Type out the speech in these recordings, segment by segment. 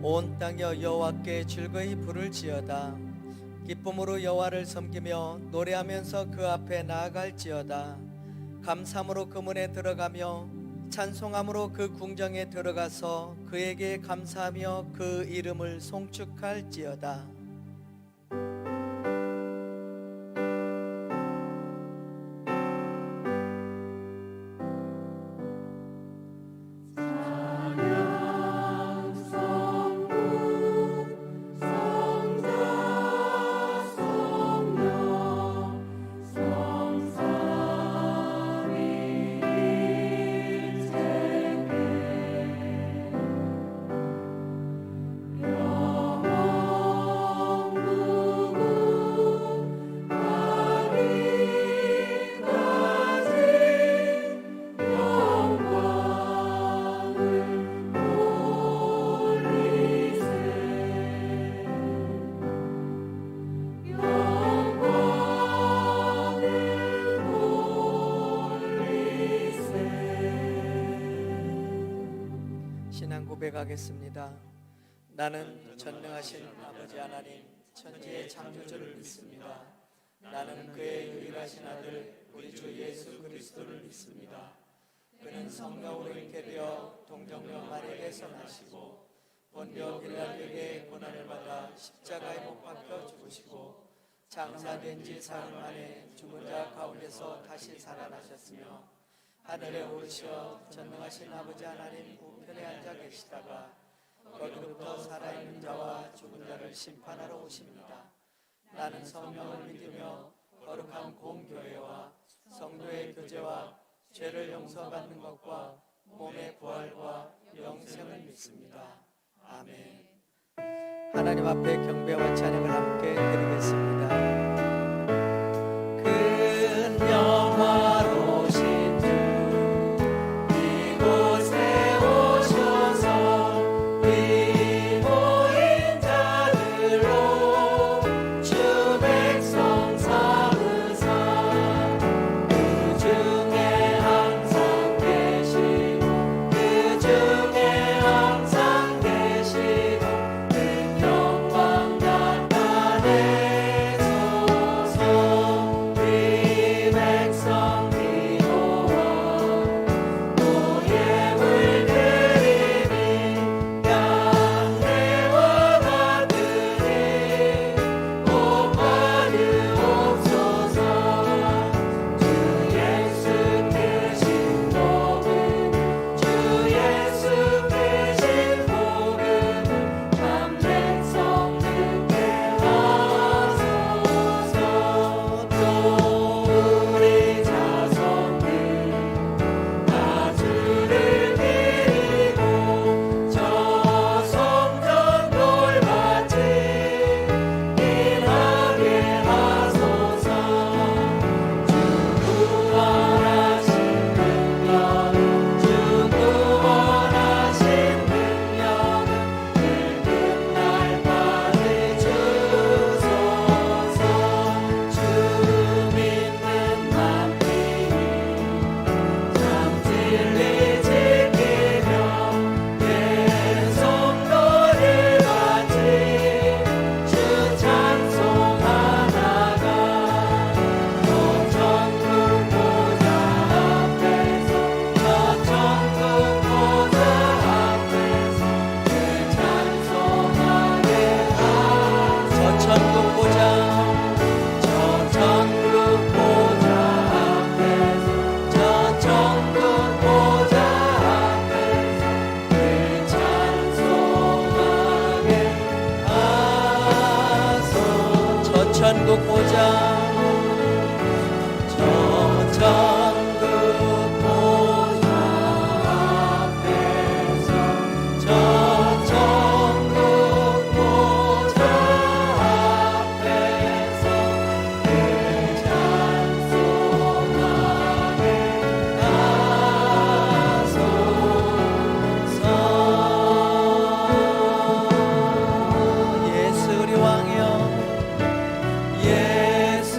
온 땅이여 여호와께 즐거이 부를지어다. 기쁨으로 여호와를 섬기며 노래하면서 그 앞에 나아갈지어다. 감사함으로 그 문에 들어가며 찬송함으로 그 궁정에 들어가서 그에게 감사하며 그 이름을 송축할지어다. 신앙 고백하겠습니다. 나는 전능하신 아버지 하나님 천지의 창조주를 믿습니다. 나는 그의 유일하신 아들 우리 주 예수 그리스도를 믿습니다. 그는 성령으로 잉태되어 동정녀 마리아에서 나시고 본디오 빌라도에게 고난을 받아 십자가에 못 박혀 죽으시고 장사된 지 사흘 만에 죽은 자 가운데서 다시 살아나셨으며 하늘에 오르시어 전능하신 아버지 하나님 우편에 앉아 계시다가 거기로부터 살아있는 자와 죽은 자를 심판하러 오십니다. 나는 성령을 믿으며 거룩한 공교회와 성도의 교제와 죄를 용서받는 것과 몸의 부활과 영생을 믿습니다. 아멘. 하나님 앞에 경배와 찬양을 함께 드리겠습니다. 큰 영화로우신 주 이곳에 오셔서 이 모인 자들로 주 백성 삼으사 그 중에 항상 계시고 그 중에 항상 계시고 큰 영광 나타내소서. 우리 백성 기도와 노예 물들이니 양떼와 같으니 복 받으옵소서. 주 예수 되신 복음 주 예수 되신 복음을 한 백성 듣게 하소서. 또 우리 자손들 다 주를 드리고 저 성전 돌같이 일하게 하소서. 주 구원하신 능력은 주 구원하신 능력은 늙은 날까지 주소서. 주 믿는 남편이 참 진리 지키며 내 성도를 같이 주 찬송하다가 저 천국 보좌 앞에서 저 천국 보좌 앞에서 그 찬송하게 저 천국 보좌 저 천국 보좌 앞에서 저 천국 보좌 앞에서 그 찬송하게 하소. 저 천국 보좌 저 천국 보좌 앞에서 저 천국 보좌 앞에서 그 찬송하게 하소서. 예수 우리 왕이여 예수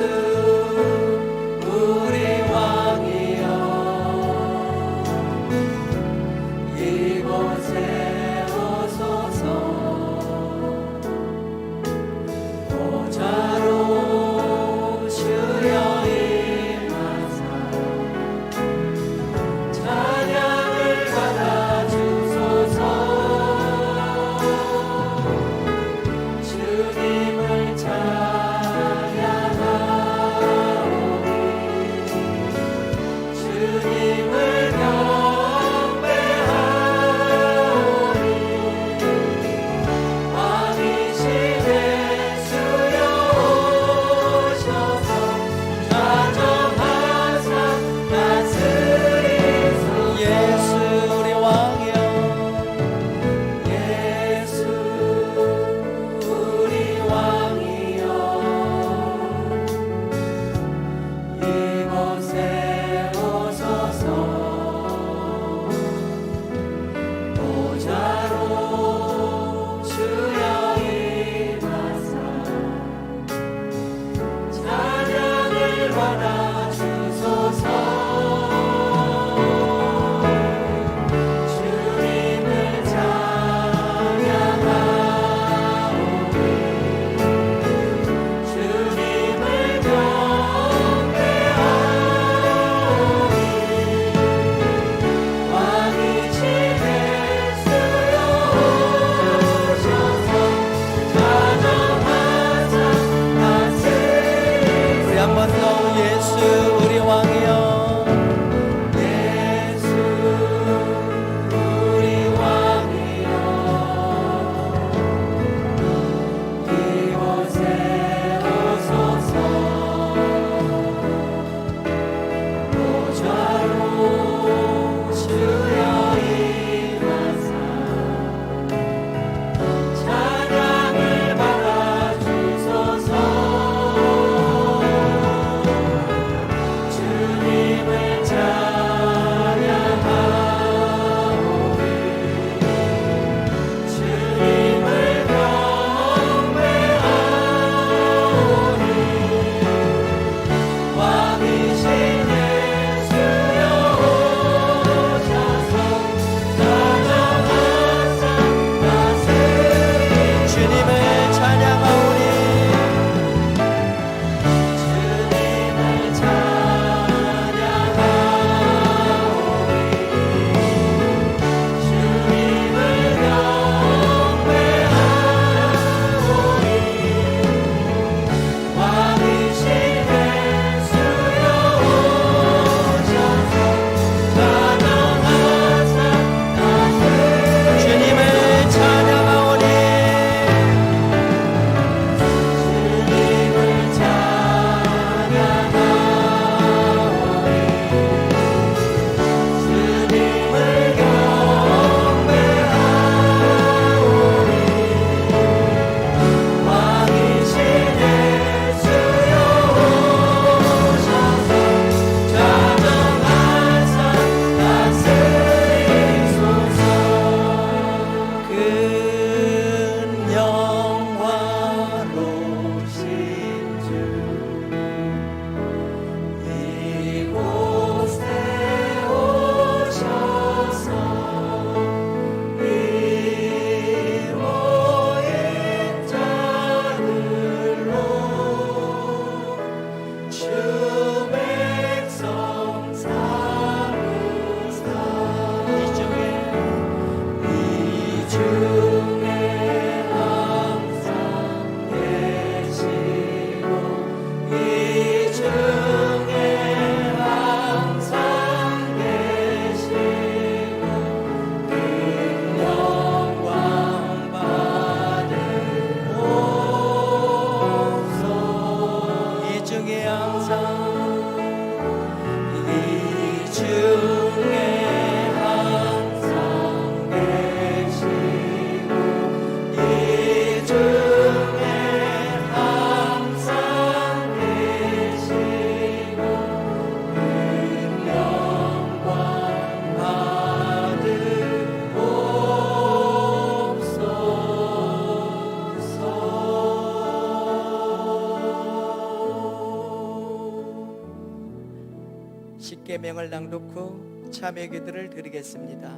십계명을 낭독 후 참여 기도를 드리겠습니다.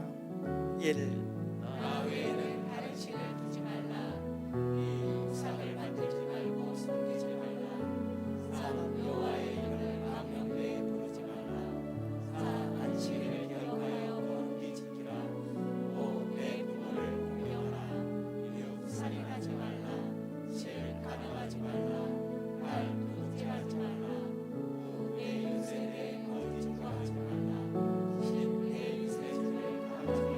1. 나 외에는 다른 신을 두지 말라. 이 우상을 만들지 말고 섬기지 말라. 3. 여호와의 이름을 망령되이 부르지 말라. 4. 안식일을 기억하여 거룩히 지키라. 5. 내 부모를 공경하라. 6. 살인하지 말라. 7. 간음하지 말라. 8. 도둑질하지 말라. 9. 내 유세에 대해 거짓 증거하지 말라. 10. 내 유세의 죄를 감하지 말라.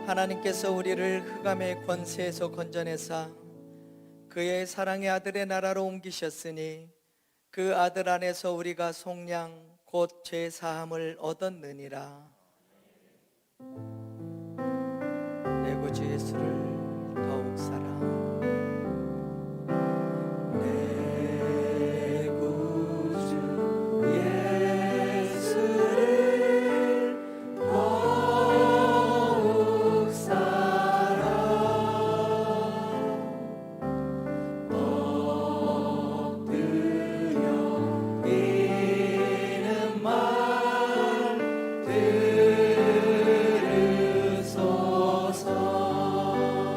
하나님께서 우리를 흑암의 권세에서 건져내사 그의 사랑의 아들의 나라로 옮기셨으니 그 아들 안에서 우리가 속량 곧 죄 사함을 얻었느니라. 내 구주 예수를 더욱 사랑. 내 구주 예수를 더욱 사랑. 엎드려 이는 말 들으소서.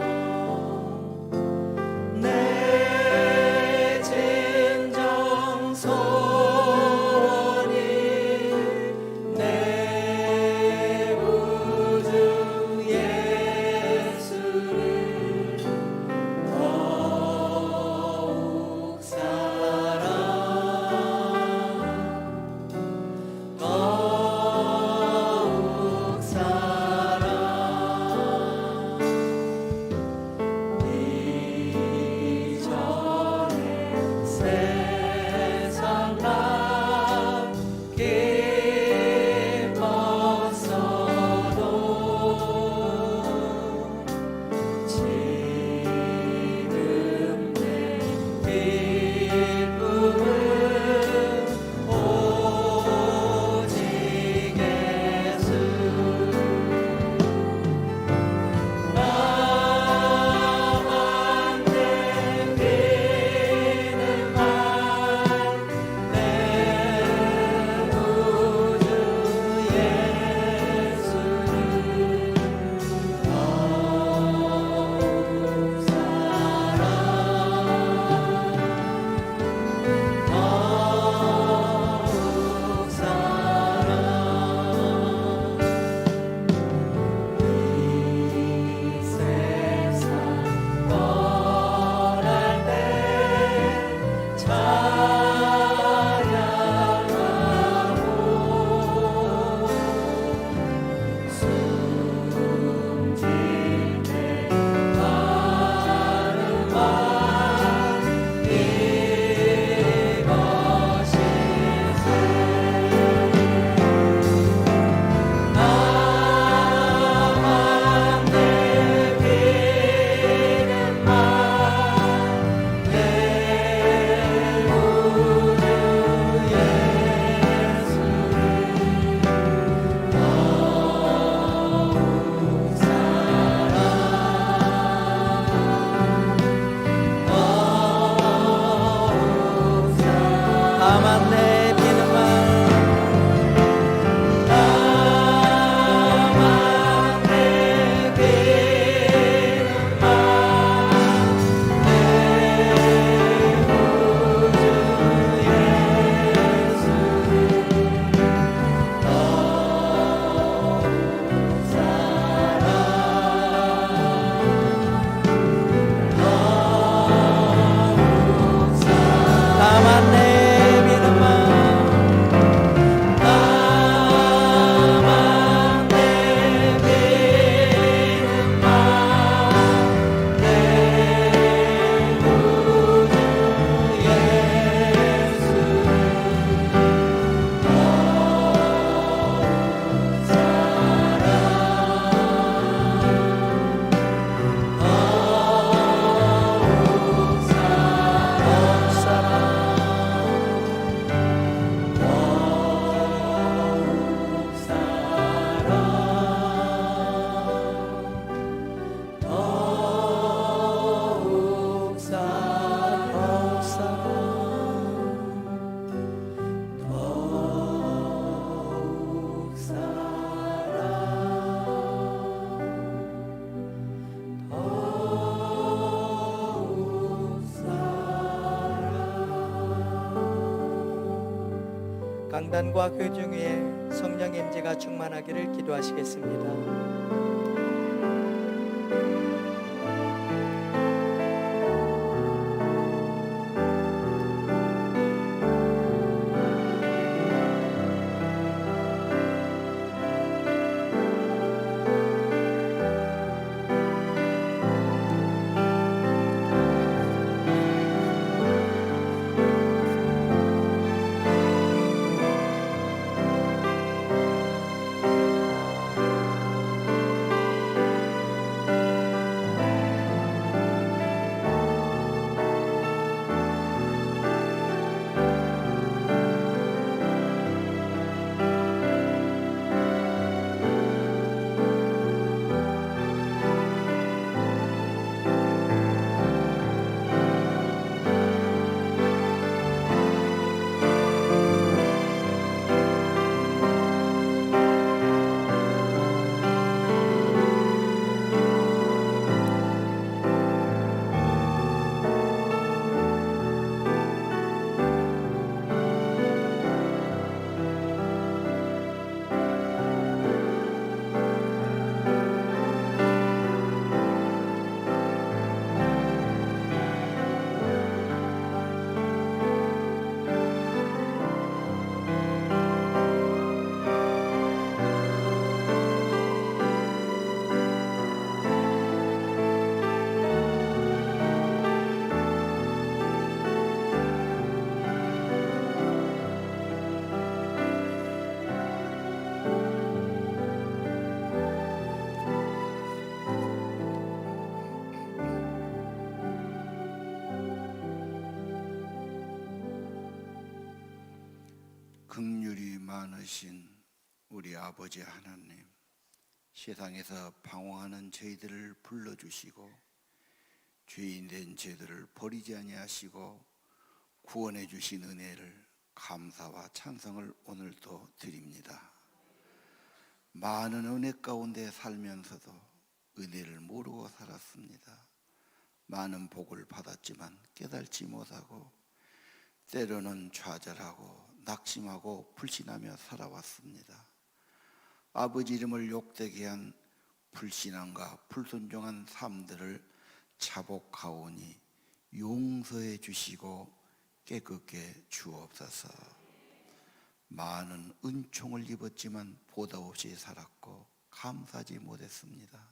강단과 그 중위에 성령 임재가 충만하기를 기도하시겠습니다. 긍휼이 많으신 우리 아버지 하나님, 세상에서 방황하는 저희들을 불러주시고 죄인된 저희들을 버리지 아니하시고 구원해 주신 은혜를 감사와 찬송을 오늘도 드립니다. 많은 은혜 가운데 살면서도 은혜를 모르고 살았습니다. 많은 복을 받았지만 깨달지 못하고 때로는 좌절하고 낙심하고 불신하며 살아왔습니다. 아버지 이름을 욕되게 한 불신앙과 불순종한 삶들을 자복하오니 용서해 주시고 깨끗게 주옵소서. 많은 은총을 입었지만 보답 없이 살았고 감사하지 못했습니다.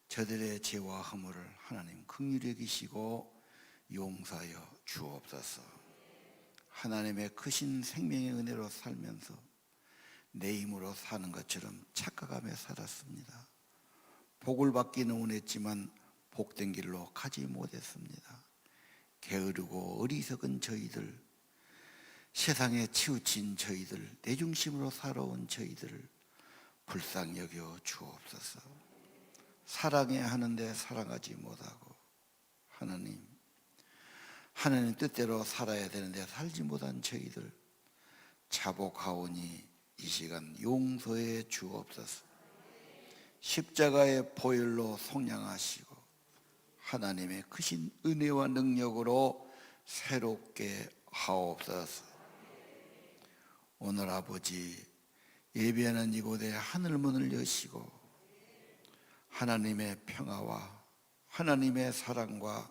저들의 죄와 허물을 하나님 긍휼히 여기시고 용서하여 주옵소서. 하나님의 크신 생명의 은혜로 살면서 내 힘으로 사는 것처럼 착각하며 살았습니다. 복을 받기는 원했지만 복된 길로 가지 못했습니다. 게으르고 어리석은 저희들, 세상에 치우친 저희들, 내 중심으로 살아온 저희들을 불쌍히 여겨 주옵소서. 사랑해야 하는데 사랑하지 못하고 하나님 뜻대로 살아야 되는데 살지 못한 저희들 자복하오니 이 시간 용서해 주옵소서. 십자가의 보혈로 속량하시고 하나님의 크신 은혜와 능력으로 새롭게 하옵소서. 오늘 아버지 예배하는 이곳에 하늘문을 여시고 하나님의 평화와 하나님의 사랑과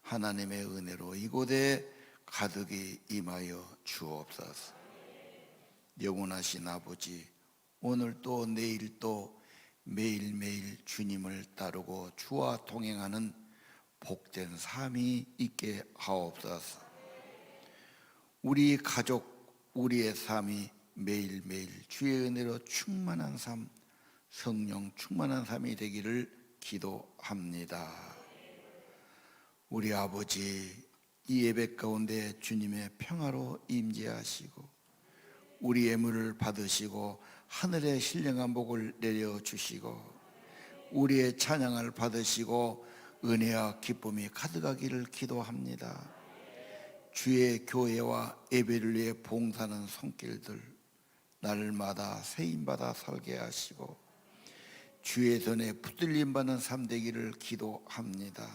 하나님의 은혜로 이곳에 가득히 임하여 주옵소서. 영원하신 아버지, 오늘 또 내일 또 매일매일 주님을 따르고 주와 동행하는 복된 삶이 있게 하옵소서. 우리 가족, 우리의 삶이 매일매일 주의 은혜로 충만한 삶, 성령 충만한 삶이 되기를 기도합니다. 우리 아버지, 이 예배 가운데 주님의 평화로 임재하시고 우리 예물을 받으시고 하늘의 신령한 복을 내려주시고 우리의 찬양을 받으시고 은혜와 기쁨이 가득하기를 기도합니다. 주의 교회와 예배를 위해 봉사하는 손길들 날마다 세임받아 살게 하시고 주의 손에 붙들림 받는 삶 되기를 기도합니다.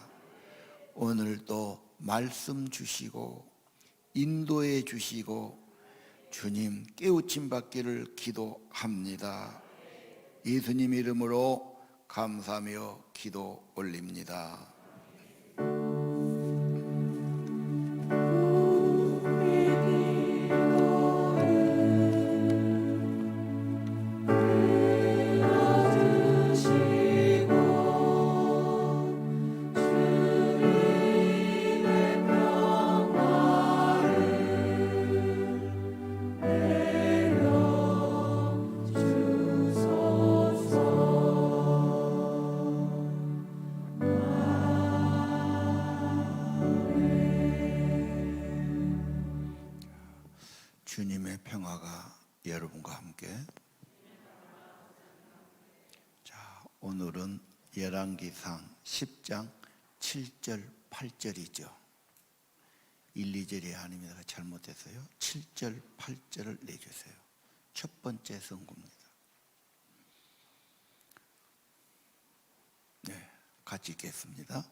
오늘도 말씀 주시고 인도해 주시고 주님 깨우침 받기를 기도합니다. 예수님 이름으로 감사하며 기도 올립니다. 주님의 평화가 여러분과 함께. 자, 오늘은 열왕기상 10장 7절 8절이죠. 1, 2절이 아닙니다. 잘못했어요. 7절 8절을 내주세요. 첫 번째 선구입니다. 네, 같이 읽겠습니다.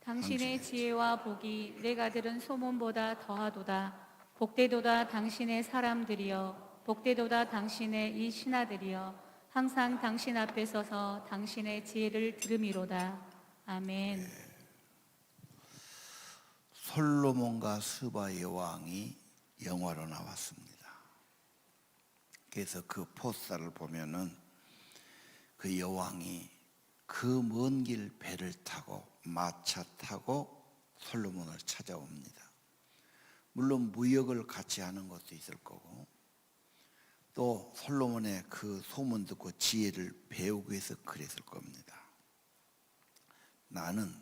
당신의 지혜와 복이 내가 들은 소문보다 더하도다. 복되도다 당신의 사람들이여, 복되도다 당신의 이 신하들이여, 항상 당신 앞에 서서 당신의 지혜를 들음이로다. 아멘. 솔로몬과 스바의 왕이 영화로 나왔습니다. 그래서 그 포스터를 보면은 그 여왕이 그 먼 길 배를 타고 마차 타고 솔로몬을 찾아옵니다. 물론 무역을 같이 하는 것도 있을 거고 또 솔로몬의 그 소문 듣고 지혜를 배우기 위해서 그랬을 겁니다. 나는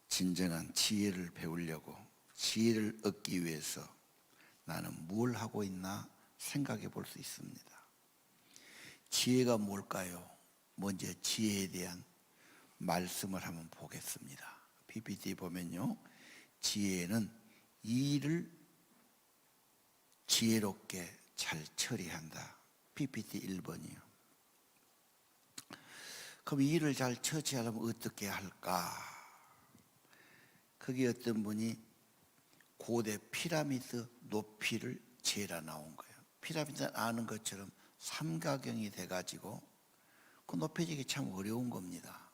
진정한 지혜를 배우려고 지혜를 얻기 위해서 나는 뭘 하고 있나 생각해 볼 수 있습니다. 지혜가 뭘까요? 먼저 지혜에 대한 말씀을 한번 보겠습니다. PPT 보면요, 지혜는 일을 지혜롭게 잘 처리한다. PPT 1번이요. 그럼 일을 잘 처리하려면 어떻게 할까? 거기 어떤 분이 고대 피라미드 높이를 재라 나온 거예요. 피라미드 아는 것처럼 삼각형이 돼가지고 그 높여지기 참 어려운 겁니다.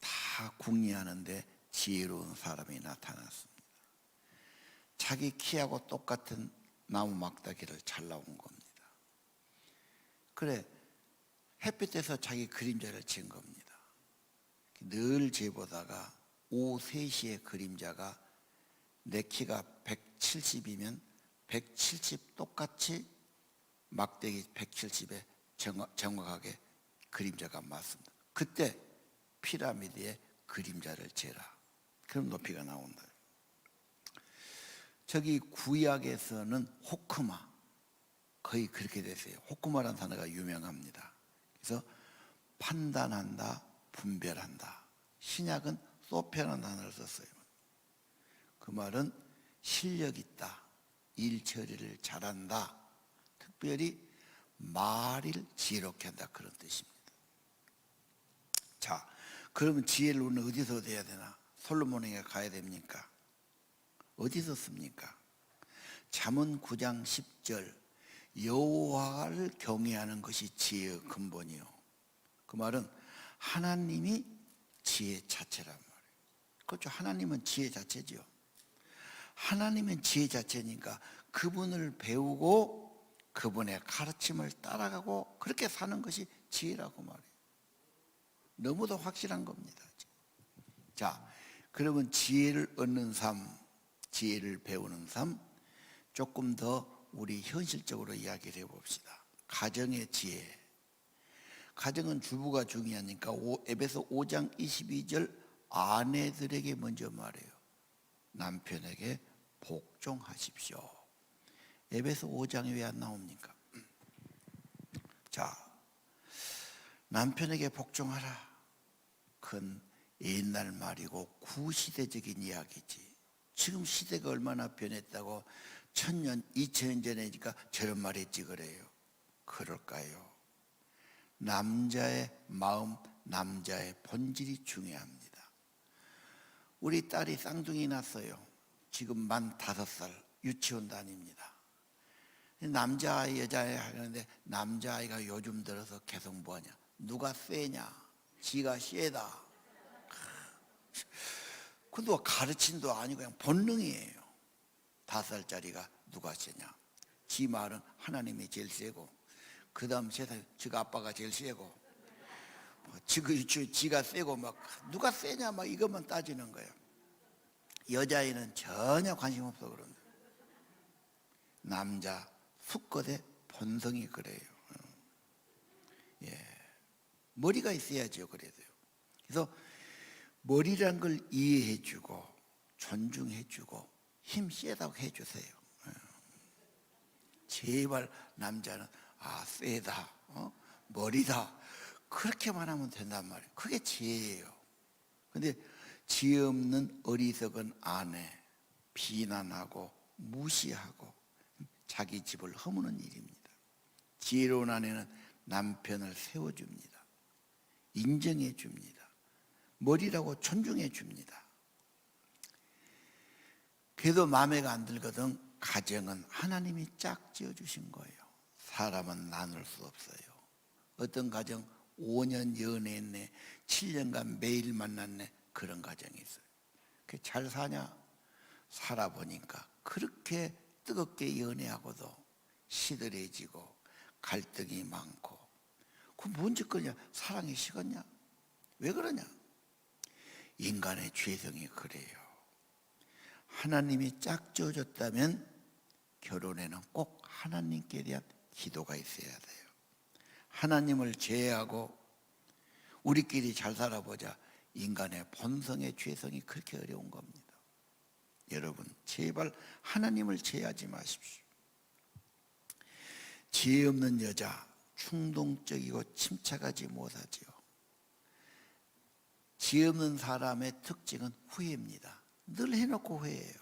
다 궁리하는데 지혜로운 사람이 나타났습니다. 자기 키하고 똑같은 나무 막다기를 잘라온 겁니다. 그래, 햇빛에서 자기 그림자를 친 겁니다. 늘 재보다가 오후 3시의 그림자가 내 키가 170이면 170 똑같이 막대기 170에 정확하게 그림자가 맞습니다. 그때 피라미드의 그림자를 재라. 그럼 높이가 나온다. 저기 구약에서는 호크마, 거의 그렇게 됐어요. 호크마라는 단어가 유명합니다. 그래서 판단한다, 분별한다. 신약은 소피아라는 단어를 썼어요. 그 말은 실력 있다, 일 처리를 잘한다, 특별히 말을 지혜롭게 한다, 그런 뜻입니다. 자, 그러면 지혜를 우리는 어디서 얻어야 되나? 솔로몬에게 가야 됩니까? 어디서 씁니까? 잠언 9장 10절, 여호와를 경외하는 것이 지혜의 근본이요. 그 말은 하나님이 지혜 자체란 말이에요. 그렇죠. 하나님은 지혜 자체죠. 하나님은 지혜 자체니까 그분을 배우고 그분의 가르침을 따라가고 그렇게 사는 것이 지혜라고 말해요. 너무도 확실한 겁니다. 자, 그러면 지혜를 얻는 삶, 지혜를 배우는 삶, 조금 더 우리 현실적으로 이야기를 해봅시다. 가정의 지혜. 가정은 주부가 중요하니까 에베소 5장 22절 아내들에게 먼저 말해요. 남편에게 복종하십시오. 에베소 5장이 왜 안 나옵니까? 자, 남편에게 복종하라. 그건 옛날 말이고 구시대적인 이야기지. 지금 시대가 얼마나 변했다고 천년, 2000년 전에니까 저런 말 했지 그래요. 그럴까요? 남자의 마음, 남자의 본질이 중요합니다. 우리 딸이 쌍둥이 났어요. 지금 만 5살, 유치원 다닙니다. 남자아이, 여자아이 하는데 남자아이가 요즘 들어서 계속 뭐하냐? 누가 세냐? 지가 세다. 그 누가 가르친도 아니고 그냥 본능이에요. 5살짜리가 누가 세냐? 지 말은 하나님이 제일 세고, 그 다음 세상에 지가 아빠가 제일 세고, 지가 세고, 막 누가 세냐 막 이것만 따지는 거예요. 여자아이는 전혀 관심 없어 그런다. 남자 수컷의 본성이 그래요. 예, 머리가 있어야죠. 그래도요. 그래서 머리란 걸 이해해주고 존중해주고 힘 세다고 해주세요. 제발 남자는 세다, 머리다 그렇게만 하면 된단 말이에요. 그게 지혜예요. 근데 지혜 없는 어리석은 아내 비난하고 무시하고 자기 집을 허무는 일입니다. 지혜로운 아내는 남편을 세워줍니다. 인정해줍니다. 머리라고 존중해줍니다. 그래도 마음에가 안 들거든 가정은 하나님이 짝 지어주신 거예요. 사람은 나눌 수 없어요. 어떤 가정 5년 연애했네, 7년간 매일 만났네, 그런 가정이 있어요. 잘 사냐? 살아보니까 그렇게 뜨겁게 연애하고도 시들해지고 갈등이 많고, 그 뭔 짓거리냐? 사랑이 식었냐? 왜 그러냐? 인간의 죄성이 그래요. 하나님이 짝 지어줬다면 결혼에는 꼭 하나님께 대한 기도가 있어야 돼요. 하나님을 제외하고 우리끼리 잘 살아보자. 인간의 본성의 죄성이 그렇게 어려운 겁니다. 여러분 제발 하나님을 제외하지 마십시오. 지혜 없는 여자 충동적이고 침착하지 못하지요. 지혜 없는 사람의 특징은 후회입니다. 늘 해놓고 후회해요.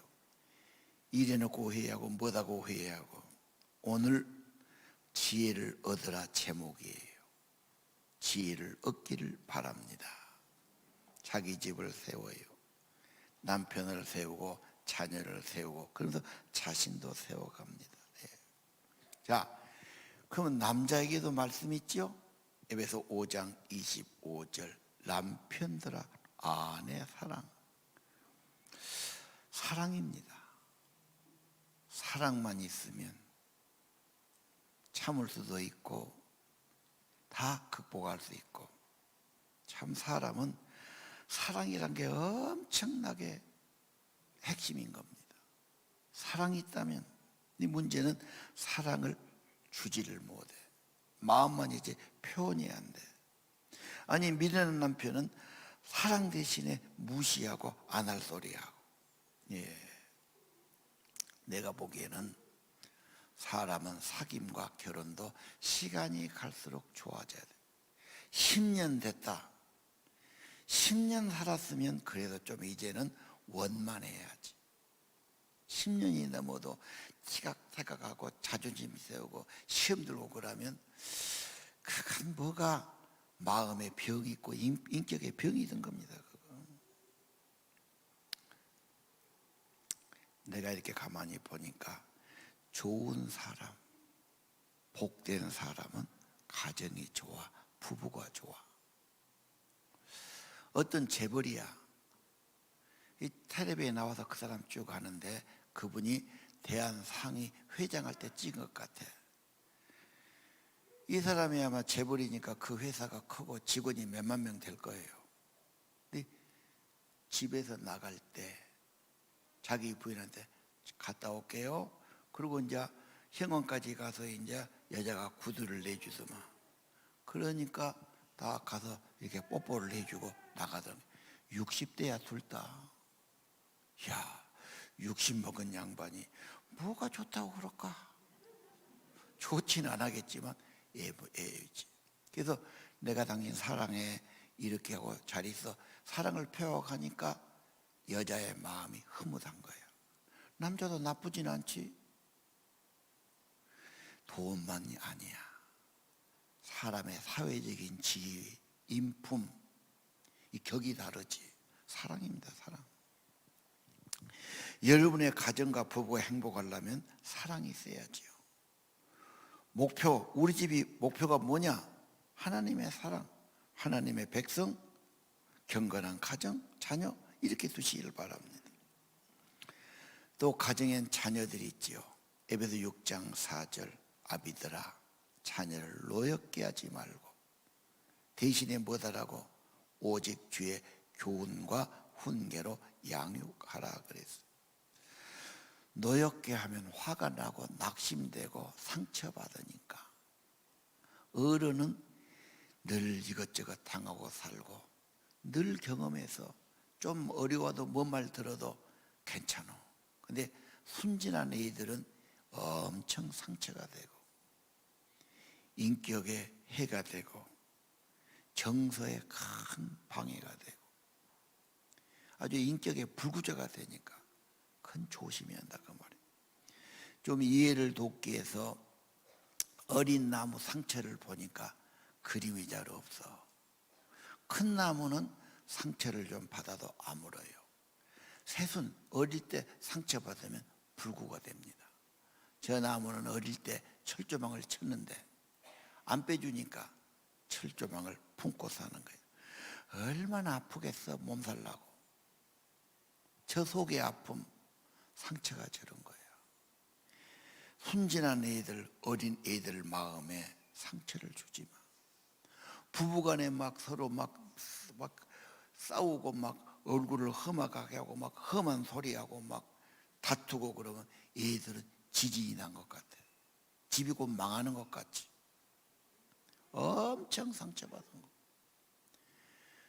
일해놓고 후회하고 뭐하고 후회하고. 오늘 지혜를 얻으라 제목이에요. 지혜를 얻기를 바랍니다. 자기 집을 세워요. 남편을 세우고 자녀를 세우고, 그러면서 자신도 세워갑니다. 네. 자, 그러면 남자에게도 말씀 있죠? 에베소 5장 25절 남편들아 아내 사랑. 사랑입니다. 사랑만 있으면 참을 수도 있고 다 극복할 수 있고, 참 사람은 사랑이란 게 엄청나게 핵심인 겁니다. 사랑이 있다면, 이 문제는 사랑을 주지를 못해. 마음만 이제 표현이 안 돼. 아니 미련한 남편은 사랑 대신에 무시하고 안 할 소리하고. 예, 내가 보기에는 사람은 사귐과 결혼도 시간이 갈수록 좋아져야 돼. 10년 됐다. 10년 살았으면 그래도 좀 이제는 원만해야지. 10년이 넘어도 티각태각하고 자존심 세우고 시험 들고 그러면 그건 뭐가 마음에 병이 있고 인격에 병이 든 겁니다. 그거. 내가 이렇게 가만히 보니까 좋은 사람, 복된 사람은 가정이 좋아, 부부가 좋아. 어떤 재벌이야. 이 텔레비에 나와서 그 사람 쭉 하는데 그분이 대한상위 회장할 때 찍은 것 같아. 이 사람이 아마 재벌이니까 그 회사가 크고 직원이 몇만 명 될 거예요. 근데 집에서 나갈 때 자기 부인한테 갔다 올게요. 그리고 이제 현관까지 가서 이제 여자가 구두를 내주더만. 그러니까 다 가서 이렇게 뽀뽀를 해주고 나가더니 60대야 둘 다. 야, 60 먹은 양반이 뭐가 좋다고 그럴까? 좋지는 않았겠지만 애지. 그래서 내가 당신 사랑해 이렇게 하고 잘 있어. 사랑을 표현하니까 여자의 마음이 흐뭇한 거예요. 남자도 나쁘진 않지. 돈만이 아니야. 사람의 사회적인 지위, 인품, 이 격이 다르지. 사랑입니다, 사랑. 여러분의 가정과 부부가 행복하려면 사랑이 있어야지요. 목표, 우리 집이 목표가 뭐냐? 하나님의 사랑, 하나님의 백성, 경건한 가정, 자녀, 이렇게 두시기를 바랍니다. 또 가정엔 자녀들이 있지요. 에베소 6장 4절, 아비들아 자녀를 노엽게 하지 말고 대신에 뭐다라고? 오직 주의 교훈과 훈계로 양육하라 그랬어요. 노엽게 하면 화가 나고 낙심되고 상처받으니까. 어른은 늘 이것저것 당하고 살고 늘 경험해서 좀 어려워도 뭔 말 들어도 괜찮아. 근데 순진한 애들은 엄청 상처가 되고 인격에 해가 되고 정서에 큰 방해가 되고 아주 인격에 불구조가 되니까 큰 조심해야 한다 그 말이에요. 좀 이해를 돕기 위해서 어린 나무 상처를 보니까 그림이 잘 없어. 큰 나무는 상처를 좀 받아도 아물어요. 새순 어릴 때 상처받으면 불구가 됩니다. 저 나무는 어릴 때 철조망을 쳤는데 안 빼주니까 철조망을 품고 사는 거예요. 얼마나 아프겠어 몸살나고. 저 속의 아픔, 상처가 저런 거예요. 순진한 애들, 어린 애들 마음에 상처를 주지 마. 부부간에 막 서로 막 싸우고 막 얼굴을 험하게 하고 막 험한 소리하고 막 다투고 그러면 애들은 지진이 난 것 같아. 집이 곧 망하는 것 같지. 엄청 상처받은 거.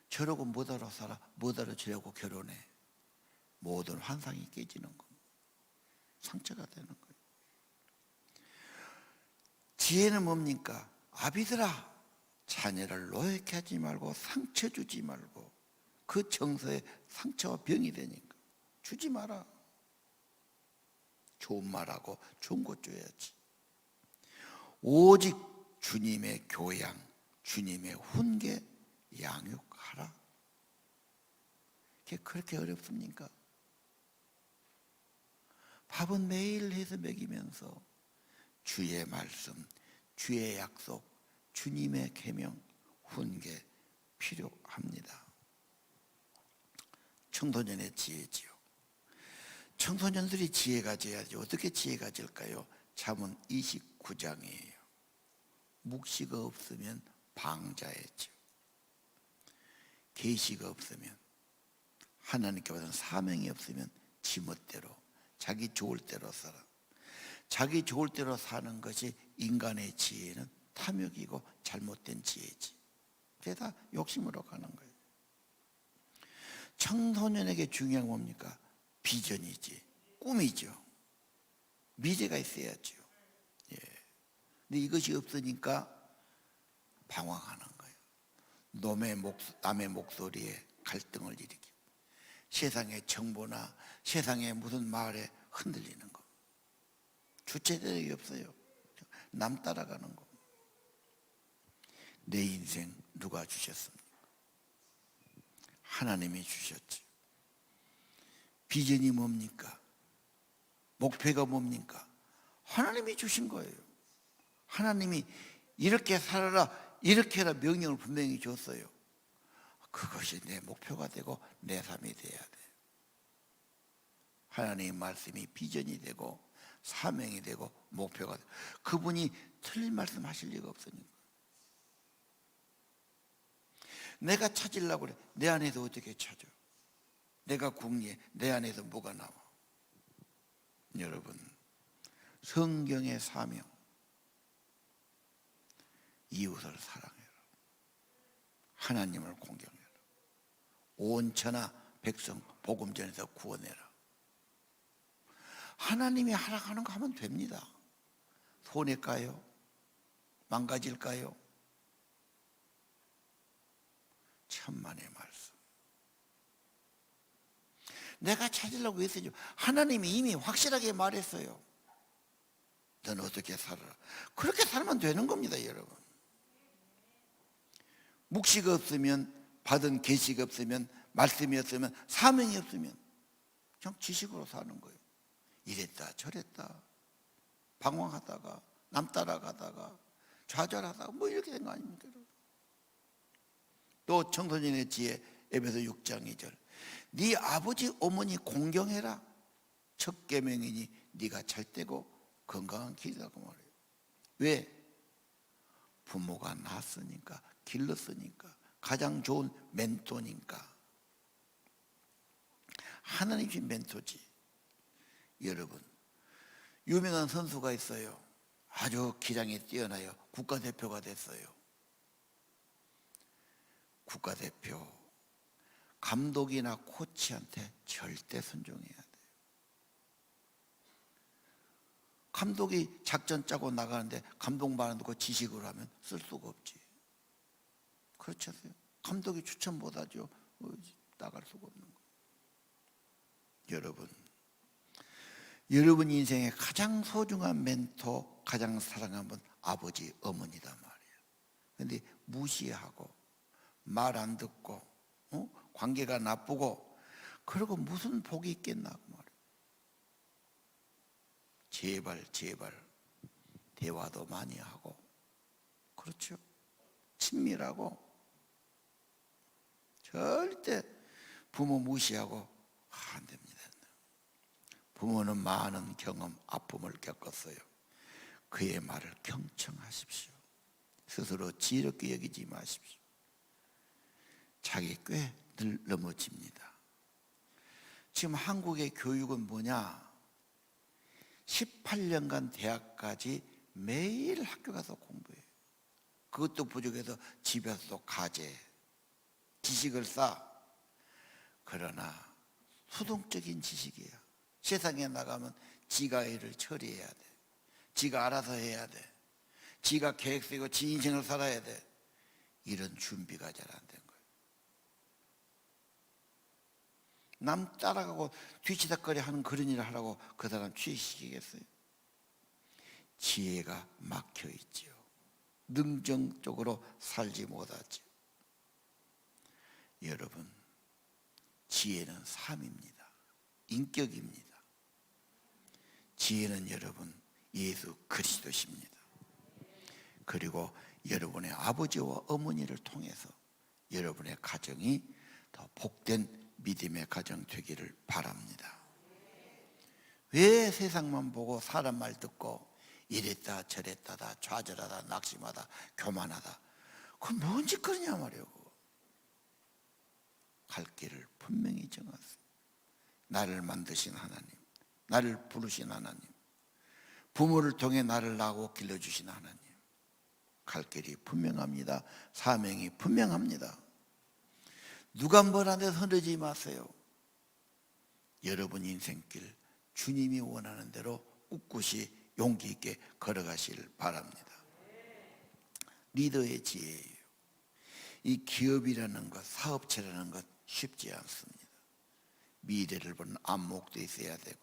저러고 뭐하러 살아? 뭐하러 저러고 결혼해? 모든 환상이 깨지는 거. 상처가 되는 거예요. 지혜는 뭡니까? 아비들아 자녀를 노엽게 하지 말고 상처 주지 말고 그 정서에 상처와 병이 되니까 주지 마라. 좋은 말하고 좋은 것 줘야지. 오직 주님의 교양, 주님의 훈계, 양육하라. 그게 그렇게 어렵습니까? 밥은 매일 해서 먹이면서 주의 말씀, 주의 약속, 주님의 계명, 훈계 필요합니다. 청소년의 지혜지요. 청소년들이 지혜 가져야지. 어떻게 지혜 가질까요? 잠언 29장이에요. 묵시가 없으면 방자해져. 계시가 없으면 하나님께 받은 사명이 없으면 지멋대로 자기 좋을 대로 살아. 자기 좋을 대로 사는 것이 인간의 지혜는 탐욕이고 잘못된 지혜지. 그게 다 욕심으로 가는 거예요. 청소년에게 중요한 건 뭡니까? 비전이지, 꿈이죠. 미래가 있어야죠. 예. 근데 이것이 없으니까 방황하는 거예요. 남의 목소리에 갈등을 일으키고 세상의 정보나 세상의 무슨 말에 흔들리는 거. 주체력이 없어요. 남 따라가는 거. 내 인생 누가 주셨습니까? 하나님이 주셨지. 비전이 뭡니까? 목표가 뭡니까? 하나님이 주신 거예요. 하나님이 이렇게 살아라, 이렇게 해라 명령을 분명히 줬어요. 그것이 내 목표가 되고 내 삶이 돼야 돼. 하나님의 말씀이 비전이 되고 사명이 되고 목표가 되고 그분이 틀린 말씀 하실 리가 없으니까. 내가 찾으려고 그래. 내 안에서 어떻게 찾아? 내가 궁리해. 내 안에서 뭐가 나와? 여러분, 성경의 사명, 이웃을 사랑해라. 하나님을 공경해라. 온 천하 백성 복음 전해서 구원해라. 하나님이 하라고 거 하면 됩니다. 손해일까요? 망가질까요? 천만의 말씀. 내가 찾으려고 했어요. 하나님이 이미 확실하게 말했어요. 너는 어떻게 살아라. 그렇게 살면 되는 겁니다, 여러분. 묵시가 없으면, 받은 계시가 없으면, 말씀이 없으면, 사명이 없으면 그냥 지식으로 사는 거예요. 이랬다 저랬다 방황하다가 남 따라가다가 좌절하다가 뭐 이렇게 된 거 아닙니까? 또 청소년의 지혜 에베소 6장 2절 네 아버지 어머니 공경해라. 첫 계명이니 네가 잘되고 건강한 길이라고 말해요. 왜? 부모가 낳았으니까, 길렀으니까, 가장 좋은 멘토니까. 하나님 주신 멘토지. 여러분, 유명한 선수가 있어요. 아주 기량이 뛰어나요. 국가대표가 됐어요. 국가대표 감독이나 코치한테 절대 순종해야 돼요. 감독이 작전 짜고 나가는데 감독 말 안 듣고 지식으로 하면 쓸 수가 없지. 그렇지 않아요? 감독이 추천 못하죠. 나갈 수가 없는 거예요. 여러분 인생의 가장 소중한 멘토, 가장 사랑하는 분 아버지, 어머니단 말이에요. 그런데 무시하고 말 안 듣고 관계가 나쁘고 그러고 무슨 복이 있겠나 그 말이에요. 제발 대화도 많이 하고, 그렇죠? 친밀하고, 절대 부모 무시하고 안 됩니다. 부모는 많은 경험, 아픔을 겪었어요. 그의 말을 경청하십시오. 스스로 지혜롭게 여기지 마십시오. 자기 꽤 늘 넘어집니다. 지금 한국의 교육은 뭐냐? 18년간 대학까지 매일 학교 가서 공부해요. 그것도 부족해서 집에서도 과제, 지식을 쌓아. 그러나 수동적인 지식이에요. 세상에 나가면 지가 일을 처리해야 돼. 지가 알아서 해야 돼. 지가 계획 세우고 지 인생을 살아야 돼. 이런 준비가 잘 안 된 거예요. 남 따라가고 뒤치다거리 하는 그런 일을 하라고 그 사람 취직시키겠어요? 지혜가 막혀 있지요. 능정적으로 살지 못하지. 여러분, 지혜는 삶입니다. 인격입니다. 지혜는 여러분 예수 그리스도십니다. 그리고 여러분의 아버지와 어머니를 통해서 여러분의 가정이 더 복된 믿음의 가정 되기를 바랍니다. 왜 세상만 보고 사람 말 듣고 이랬다 저랬다다 좌절하다 낙심하다 교만하다 그건 뭔 짓거리냐 말이에요. 갈 길을 분명히 정하세요. 나를 만드신 하나님, 나를 부르신 하나님, 부모를 통해 나를 낳고 길러주신 하나님, 갈 길이 분명합니다. 사명이 분명합니다. 누가 뭐라 해도 흐르지 마세요. 여러분 인생길 주님이 원하는 대로 꿋꿋이 용기 있게 걸어가시길 바랍니다. 리더의 지혜예요. 이 기업이라는 것, 사업체라는 것 쉽지 않습니다. 미래를 보는 안목도 있어야 되고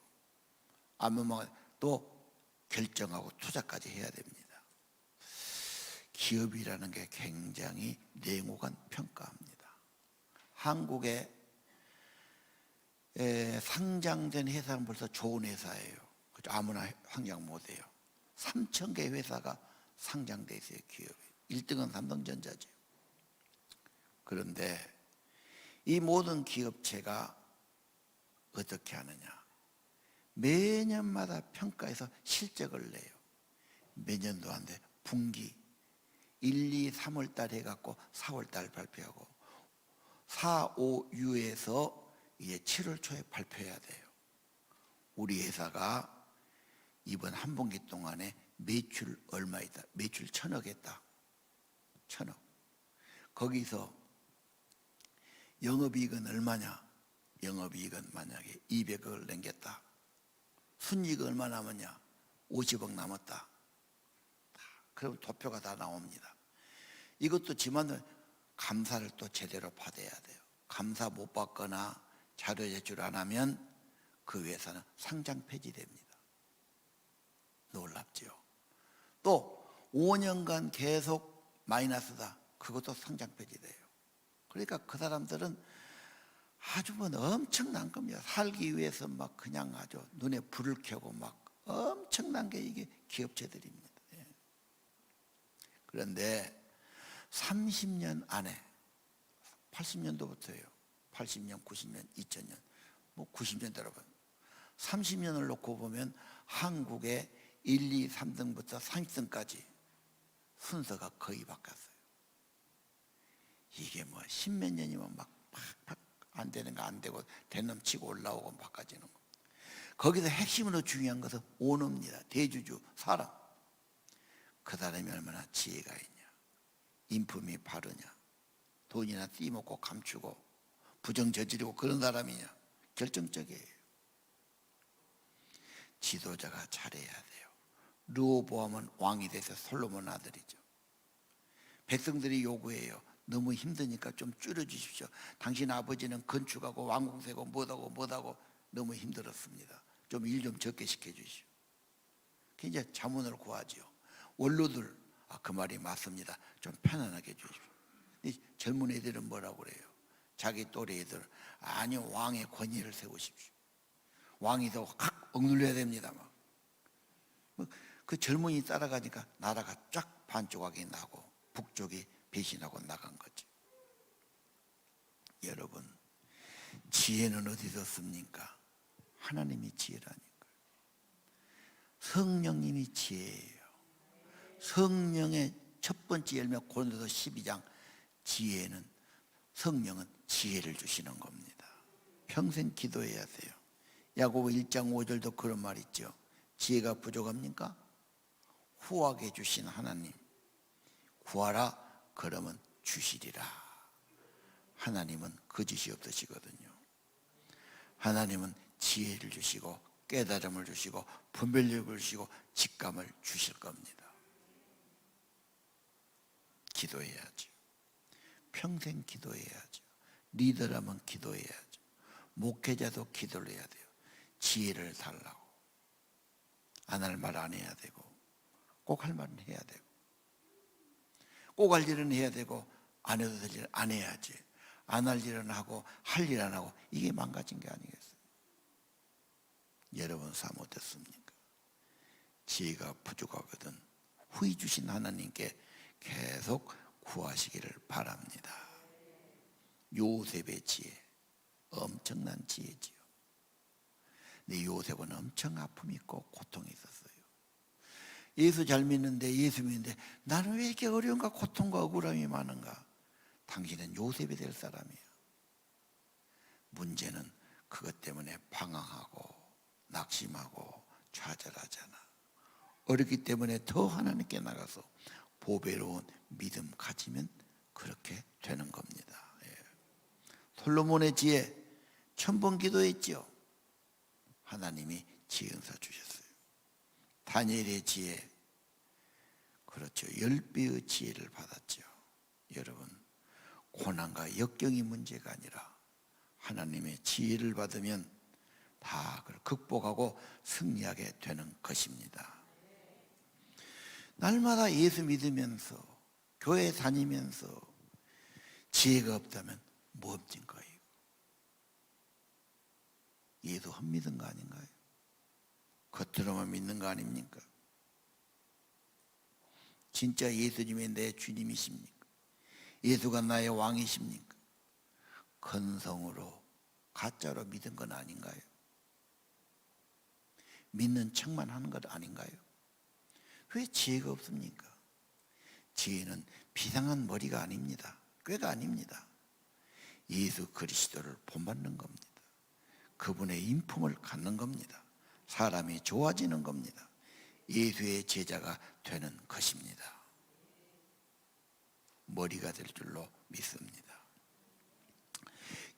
안목만 또 결정하고 투자까지 해야 됩니다. 기업이라는 게 굉장히 냉혹한 평가합니다. 한국에 상장된 회사는 벌써 좋은 회사예요. 아무나 상장 못해요. 3,000개 회사가 상장돼 있어요. 기업이 1등은 삼성전자죠. 그런데 이 모든 기업체가 어떻게 하느냐? 매년마다 평가해서 실적을 내요. 매년도 안 돼. 분기 1, 2, 3월 달 해갖고 4월 달 발표하고 4, 5, 6에서 이제 7월 초에 발표해야 돼요. 우리 회사가 이번 한 분기 동안에 매출 얼마이다. 매출 1,000억 했다. 1,000억. 거기서 영업이익은 얼마냐? 영업이익은 만약에 200억을 남겼다. 순이익은 얼마 남았냐? 50억 남았다. 그럼 도표가 다 나옵니다. 이것도 지만 감사를 또 제대로 받아야 돼요. 감사 못 받거나 자료 제출 안 하면 그 회사는 상장 폐지됩니다. 놀랍죠. 또 5년간 계속 마이너스다. 그것도 성장 페이지래요. 그러니까 그 사람들은 아주 뭐 엄청난 겁니다. 살기 위해서 막 그냥 아주 눈에 불을 켜고 막 엄청난 게 이게 기업체들입니다. 예. 그런데 30년 안에 80년도부터예요. 80년, 90년, 2000년, 뭐 90년 여러분 30년을 놓고 보면 한국의 1, 2, 3등부터 30등까지 순서가 거의 바뀌었어요. 이게 뭐 10몇 년이면 막 안 되는 거 안 되고 된 놈 치고 올라오고 바꿔지는 거. 거기서 핵심으로 중요한 것은 오너입니다. 대주주, 사람. 그 사람이 얼마나 지혜가 있냐, 인품이 바르냐, 돈이나 띠먹고 감추고 부정 저지르고 그런 사람이냐, 결정적이에요. 지도자가 잘해야 돼요. 르호보암은 왕이 돼서 솔로몬 아들이죠. 백성들이 요구해요. 너무 힘드니까 좀 줄여주십시오. 당신 아버지는 건축하고 왕궁 세고 뭐하고 너무 힘들었습니다. 좀 일 좀 적게 시켜주시오. 그 이제 자문을 구하지요. 원로들, 그 말이 맞습니다. 좀 편안하게 해주십시오. 근데 젊은 애들은 뭐라고 그래요? 자기 또래 애들, 아니요, 왕의 권위를 세우십시오. 왕이 더 확 억눌려야 됩니다. 막. 그 젊은이 따라가니까 나라가 쫙 반조각이 나고 북쪽이 배신하고 나간 거죠. 여러분, 지혜는 어디서 씁니까? 하나님이 지혜라니까. 성령님이 지혜예요. 성령의 첫 번째 열매 고린도서 12장 지혜는 성령은 지혜를 주시는 겁니다. 평생 기도해야 돼요. 야고보 1장 5절도 그런 말 있죠. 지혜가 부족합니까? 후하게 주신 하나님 구하라 그러면 주시리라. 하나님은 거짓이 없으시거든요. 하나님은 지혜를 주시고 깨달음을 주시고 분별력을 주시고 직감을 주실 겁니다. 기도해야죠. 평생 기도해야죠. 리더라면 기도해야죠. 목회자도 기도를 해야 돼요. 지혜를 달라고. 안 할 말 안 해야 되고 꼭 할 말은 해야 되고 꼭 할 일은 해야 되고 안 해도 될 일은 안 해야지. 안 할 일은 하고 할 일 안 하고 이게 망가진 게 아니겠어요? 여러분 삶 어떻습니까? 지혜가 부족하거든 후히 주신 하나님께 계속 구하시기를 바랍니다. 요셉의 지혜 엄청난 지혜지요. 근데 요셉은 엄청 아픔이 있고 고통이 있었어요. 예수 잘 믿는데 예수 믿는데 나는 왜 이렇게 어려운가 고통과 억울함이 많은가? 당신은 요셉이 될 사람이야. 문제는 그것 때문에 방황하고 낙심하고 좌절하잖아. 어렵기 때문에 더 하나님께 나가서 보배로운 믿음 가지면 그렇게 되는 겁니다. 예. 솔로몬의 지혜 1000번 기도했죠. 하나님이 지혜 은사 주셨어요. 다니엘의 지혜, 그렇죠. 10배의 지혜를 받았죠. 여러분, 고난과 역경이 문제가 아니라 하나님의 지혜를 받으면 다 그걸 극복하고 승리하게 되는 것입니다. 날마다 예수 믿으면서 교회 다니면서 지혜가 없다면 뭐 없진 거예요? 예수 헛믿은 거 아닌가요? 겉으로만 믿는 거 아닙니까? 진짜 예수님이 내 주님이십니까? 예수가 나의 왕이십니까? 건성으로 가짜로 믿은 건 아닌가요? 믿는 척만 하는 것 아닌가요? 왜 지혜가 없습니까? 지혜는 비상한 머리가 아닙니다. 꾀가 아닙니다. 예수 그리스도를 본받는 겁니다. 그분의 인품을 갖는 겁니다. 사람이 좋아지는 겁니다. 예수의 제자가 되는 것입니다. 머리가 될 줄로 믿습니다.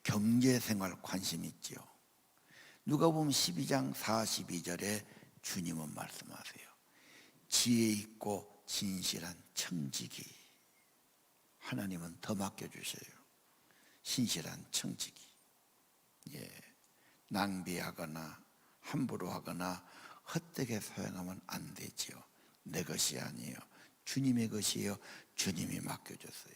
경제생활 관심 있지요. 누가복음 12장 42절에 주님은 말씀하세요. 지혜 있고 진실한 청지기. 하나님은 더 맡겨주셔요. 신실한 청지기. 예, 낭비하거나 함부로 하거나 헛되게 사용하면 안 되지요. 내 것이 아니에요. 주님의 것이에요. 주님이 맡겨줬어요.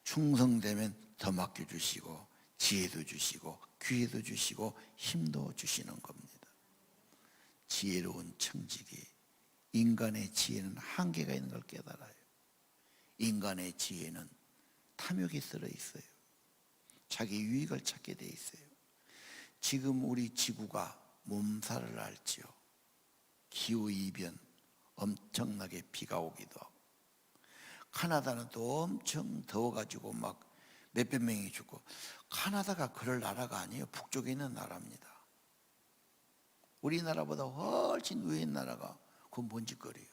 충성되면 더 맡겨주시고 지혜도 주시고 기회도 주시고 힘도 주시는 겁니다. 지혜로운 청지기, 인간의 지혜는 한계가 있는 걸 깨달아요. 인간의 지혜는 탐욕이 들어 있어요. 자기 유익을 찾게 돼 있어요. 지금 우리 지구가 몸살을 앓지요. 기후이변, 엄청나게 비가 오기도 하고, 카나다는 또 엄청 더워가지고 막 몇백 명이 죽고. 카나다가 그럴 나라가 아니에요. 북쪽에 있는 나라입니다. 우리나라보다 훨씬 위에 있는 나라가 그건 뭔 짓거리예요.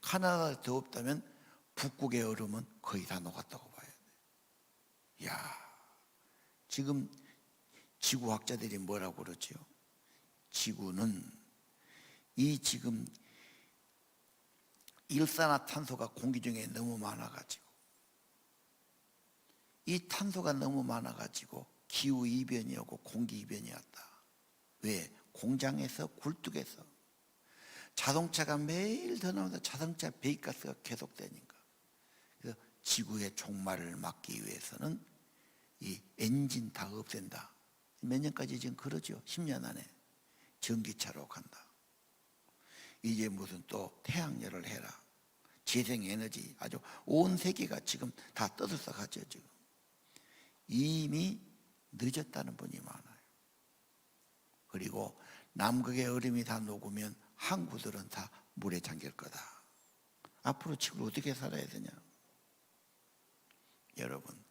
카나다가 더웠다면 북극의 얼음은 거의 다 녹았다고 봐야 돼. 야, 지금 지구학자들이 뭐라고 그러죠? 지구는 이 지금 일산화탄소가 공기 중에 너무 많아가지고, 이 탄소가 너무 많아가지고 기후이변이 오고 공기이변이 왔다. 왜? 공장에서 굴뚝에서 자동차가 매일 더 나오면서 자동차 배기가스가 계속되니까. 그래서 지구의 종말을 막기 위해서는 이 엔진 다 없앤다. 몇 년까지 지금 그러죠. 10년 안에 전기차로 간다. 이제 무슨 또 태양열을 해라. 재생에너지, 아주 온 세계가 지금 다 떠들썩하죠. 지금 이미 늦었다는 분이 많아요. 그리고 남극의 얼음이 다 녹으면 항구들은 다 물에 잠길 거다. 앞으로 지구를 어떻게 살아야 되냐? 여러분,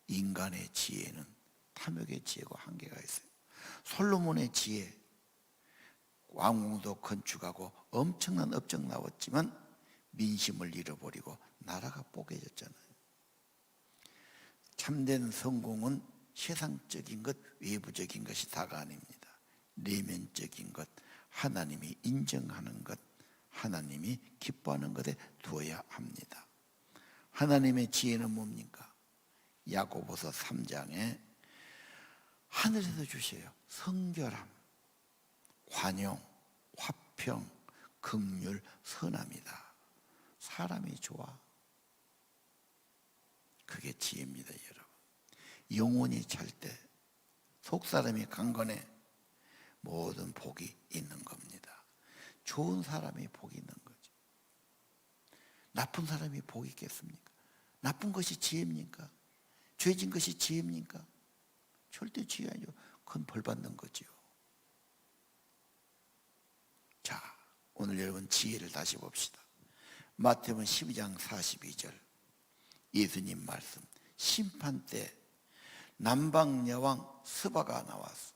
인간의 지혜는 탐욕의 지혜고 한계가 있어요. 솔로몬의 지혜, 왕궁도 건축하고 엄청난 업적 나왔지만 민심을 잃어버리고 나라가 뽀개졌잖아요. 참된 성공은 세상적인 것, 외부적인 것이 다가 아닙니다. 내면적인 것, 하나님이 인정하는 것, 하나님이 기뻐하는 것에 두어야 합니다. 하나님의 지혜는 뭡니까? 야고보서 3장에 하늘에서 주셔요. 성결함, 관용, 화평, 긍휼, 선함이다. 사람이 좋아. 그게 지혜입니다, 여러분. 영혼이 찰 때, 속사람이 강건해, 모든 복이 있는 겁니다. 좋은 사람이 복이 있는 거죠. 나쁜 사람이 복이 있겠습니까? 나쁜 것이 지혜입니까? 죄진 것이 지혜입니까? 절대 지혜 아니죠. 그건 벌 받는 거죠. 자, 오늘 여러분 지혜를 다시 봅시다. 마태복음 12장 42절 예수님 말씀. 심판 때 남방 여왕 스바가 나왔어.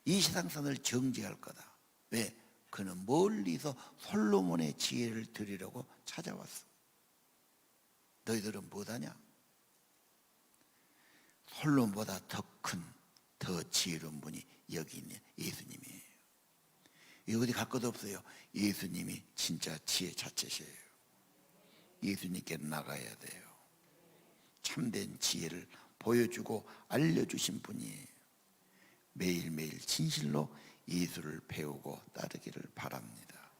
이 세상선을 정죄할 거다. 왜? 그는 멀리서 솔로몬의 지혜를 들으려고 찾아왔어. 너희들은 뭐하냐? 솔로몬보다 더 큰, 더 지혜로운 분이 여기 있는 예수님이에요. 어디 갈 것도 없어요. 예수님이 진짜 지혜 자체시에요. 예수님께 나가야 돼요. 참된 지혜를 보여주고 알려주신 분이에요. 매일매일 진실로 예수를 배우고 따르기를 바랍니다.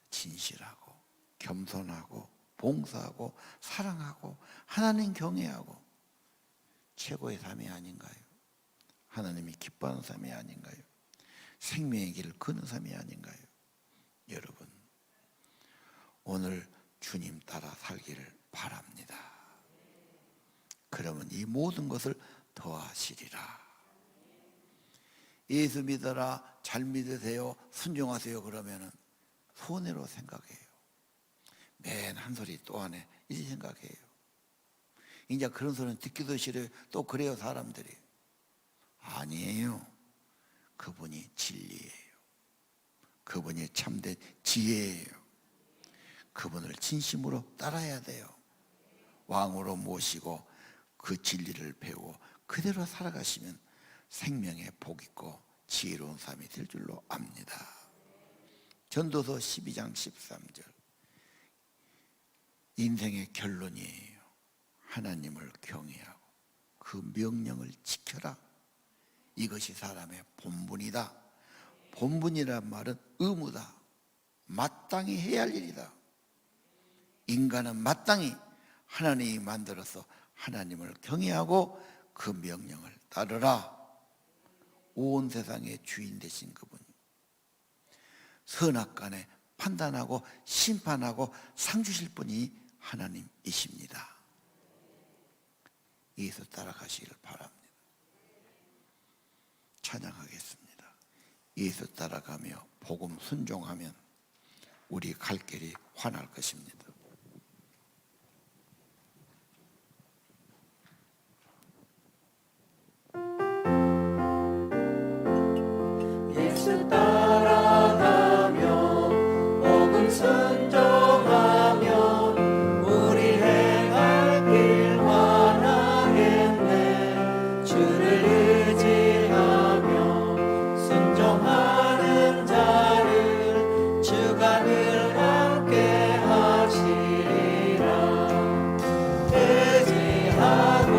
진실하고 겸손하고 봉사하고 사랑하고 하나님 경외하고 최고의 삶이 아닌가요? 하나님이 기뻐하는 삶이 아닌가요? 생명의 길을 걷는 삶이 아닌가요? 여러분, 오늘 주님 따라 살기를 바랍니다. 그러면 이 모든 것을 더하시리라. 예수 믿어라, 잘 믿으세요, 순종하세요 그러면은 손해로 생각해요. 맨 한 소리 또 하네 이렇게 생각해요. 이제 그런 소리는 듣기도 싫어요. 또 그래요 사람들이. 아니에요. 그분이 진리예요. 그분이 참된 지혜예요. 그분을 진심으로 따라야 돼요. 왕으로 모시고 그 진리를 배우고 그대로 살아가시면 생명의 복 있고 지혜로운 삶이 될 줄로 압니다. 전도서 12장 13절 인생의 결론이에요. 하나님을 경외하고 그 명령을 지켜라. 이것이 사람의 본분이다. 본분이란 말은 의무다. 마땅히 해야 할 일이다. 인간은 마땅히 하나님이 만들어서 하나님을 경외하고 그 명령을 따르라. 온 세상의 주인 되신 그분, 선악간에 판단하고 심판하고 상 주실 분이 하나님이십니다. 예수 따라가시기를 바랍니다. 찬양하겠습니다. 예수 따라가며 복음 순종하면 우리 갈 길이 환할 것입니다. 예수 따라가며 복음 순종하면 우리 행할 길 환하겠네. 주를 의지하며 순종하는 자를 주가 늘 함께 하시리라. 의지하고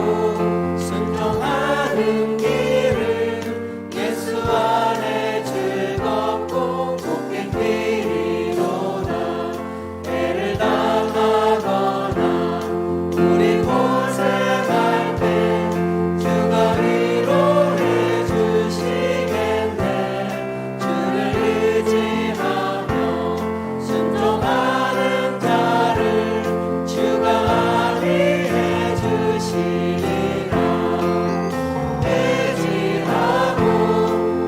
순종하는 길을 예수 안에 즐겁고 복된 길이로다. 애를 당하거나 우리 고생할 때 주가 위로해 주시겠네. 주를 의지하며 순종하는 자를 주가 안위해 주시리라. 의지하고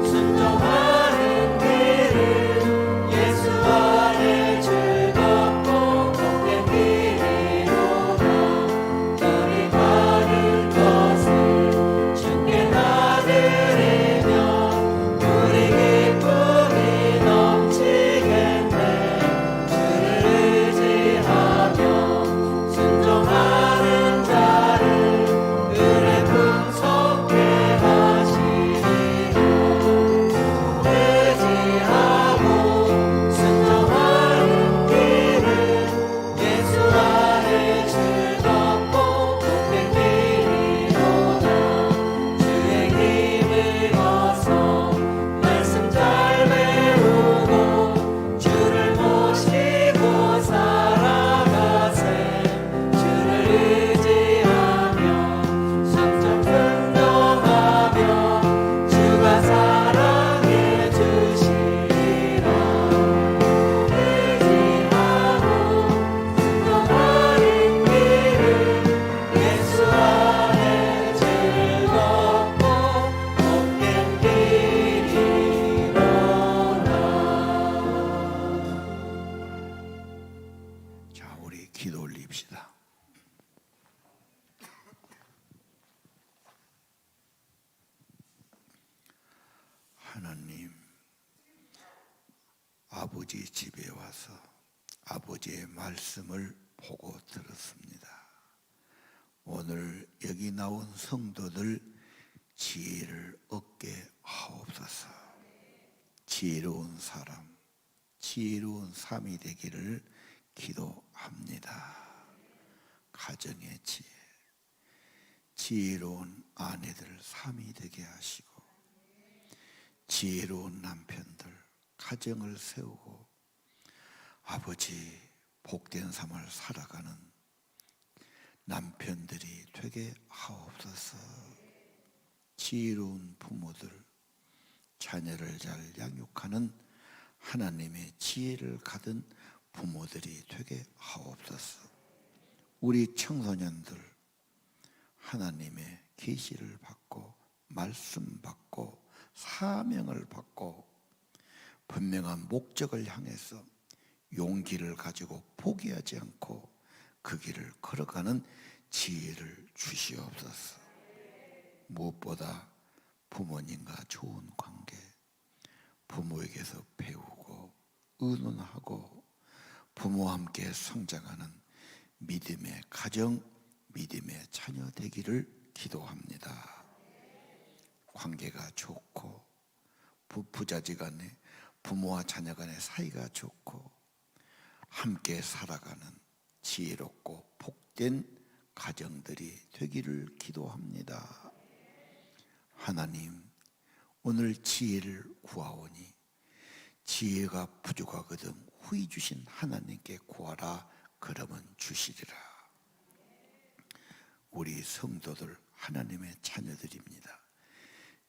순종하는 길은 예수 안에 즐겁고 복된 길이로다. 너희 가는 것을 주께 나드리면 우리 기쁨이 넘치겠네. 주를 의지하며 순종하는 자를 은혜 풍성케 하시리라. 의지하고 순종하는 길은 예수 안에 즐겁고 복된 길이로다. 주의 힘을 얻어 말씀 잘 배우고 주를 모시고 살아가세. 주를 의지하며 순종 순종하며 주가 사랑해 주시리라. 의지하고 순종하는 길은 예수 안에 즐겁고 복된 길이로다. 자, 우리 기도 올립시다. 하나님, 아버지 집에 와서 아버지의 말씀을 보고 들었습니다. 오늘 여기 나온 성도들 지혜를 얻게 하옵소서. 지혜로운 사람, 지혜로운 삶이 되기를 기도합니다. 가정의 지혜, 지혜로운 아내들 삶이 되게 하시고, 지혜로운 남편들 가정을 세우고 아버지 복된 삶을 살아가는 남편들이 되게 하옵소서. 지혜로운 부모들 자녀를 잘 양육하는 하나님의 지혜를 가진 부모들이 되게 하옵소서. 우리 청소년들 하나님의 계시를 받고 말씀 받고 사명을 받고 분명한 목적을 향해서 용기를 가지고 포기하지 않고 그 길을 걸어가는 지혜를 주시옵소서. 무엇보다 부모님과 좋은 관계, 부모에게서 배우고 의논하고 부모와 함께 성장하는 믿음의 가정, 믿음의 자녀 되기를 기도합니다. 관계가 좋고 부자지간에 부모와 자녀 간의 사이가 좋고 함께 살아가는 지혜롭고 복된 가정들이 되기를 기도합니다. 하나님, 오늘 지혜를 구하오니 지혜가 부족하거든 후히 주신 하나님께 구하라 그러면 주시리라. 우리 성도들 하나님의 자녀들입니다.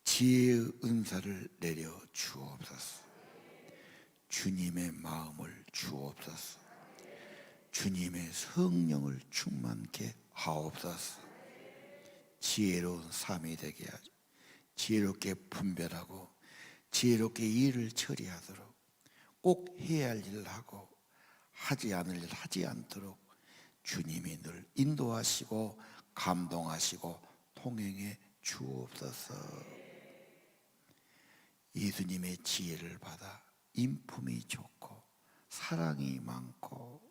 지혜의 은사를 내려 주옵소서. 주님의 마음을 주옵소서. 주님의 성령을 충만케 하옵소서. 지혜로운 삶이 되게 하죠. 지혜롭게 분별하고 지혜롭게 일을 처리하도록, 꼭 해야 할 일을 하고 하지 않을 일 하지 않도록 주님이 늘 인도하시고 감동하시고 통행해 주옵소서. 예수님의 지혜를 받아 인품이 좋고 사랑이 많고,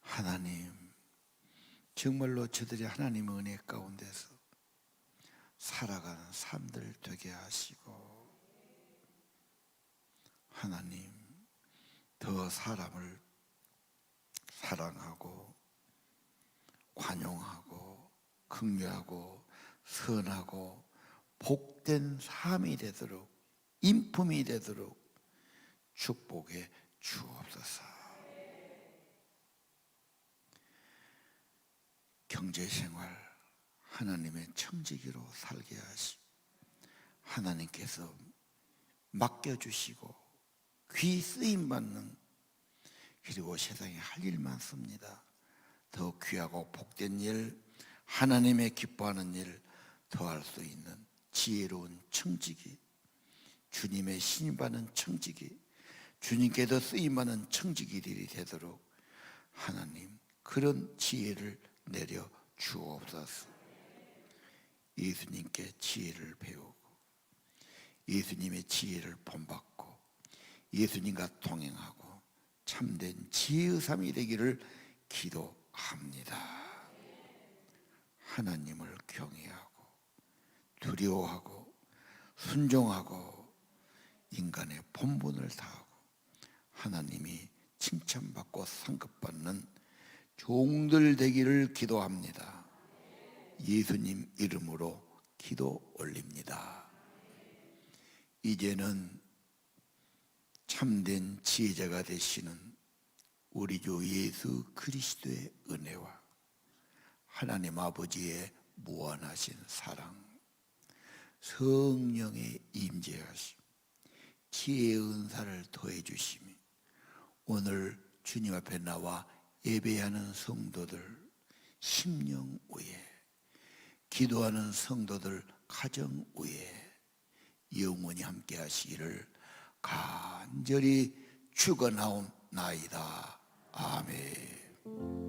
하나님 정말로 저들이 하나님의 은혜 가운데서 살아가는 삶들 되게 하시고, 하나님 더 사람을 사랑하고 관용하고 긍휼하고 선하고 복된 삶이 되도록, 인품이 되도록 축복해 주옵소서. 경제생활 하나님의 청지기로 살게 하시고, 하나님께서 맡겨주시고 귀 쓰임받는, 그리고 세상에 할 일 많습니다. 더 귀하고 복된 일, 하나님의 기뻐하는 일 더 할 수 있는 지혜로운 청지기, 주님의 신임받는 청지기, 주님께도 쓰임받는 청지기들이 되도록 하나님 그런 지혜를 내려 주옵소서. 예수님께 지혜를 배우고 예수님의 지혜를 본받고 예수님과 동행하고 참된 지혜의 삶이 되기를 기도합니다. 하나님을 경외하고 두려워하고 순종하고 인간의 본분을 다하고 하나님이 칭찬받고 상급받는 종들 되기를 기도합니다. 예수님 이름으로 기도 올립니다. 이제는 참된 지혜자가 되시는 우리 주 예수 그리스도의 은혜와 하나님 아버지의 무한하신 사랑, 성령의 임재하심, 지혜의 은사를 더해 주시며 오늘 주님 앞에 나와 예배하는 성도들 심령 위에, 기도하는 성도들 가정 위에 영원히 함께 하시기를 간절히 축원하옵나이다. 아멘.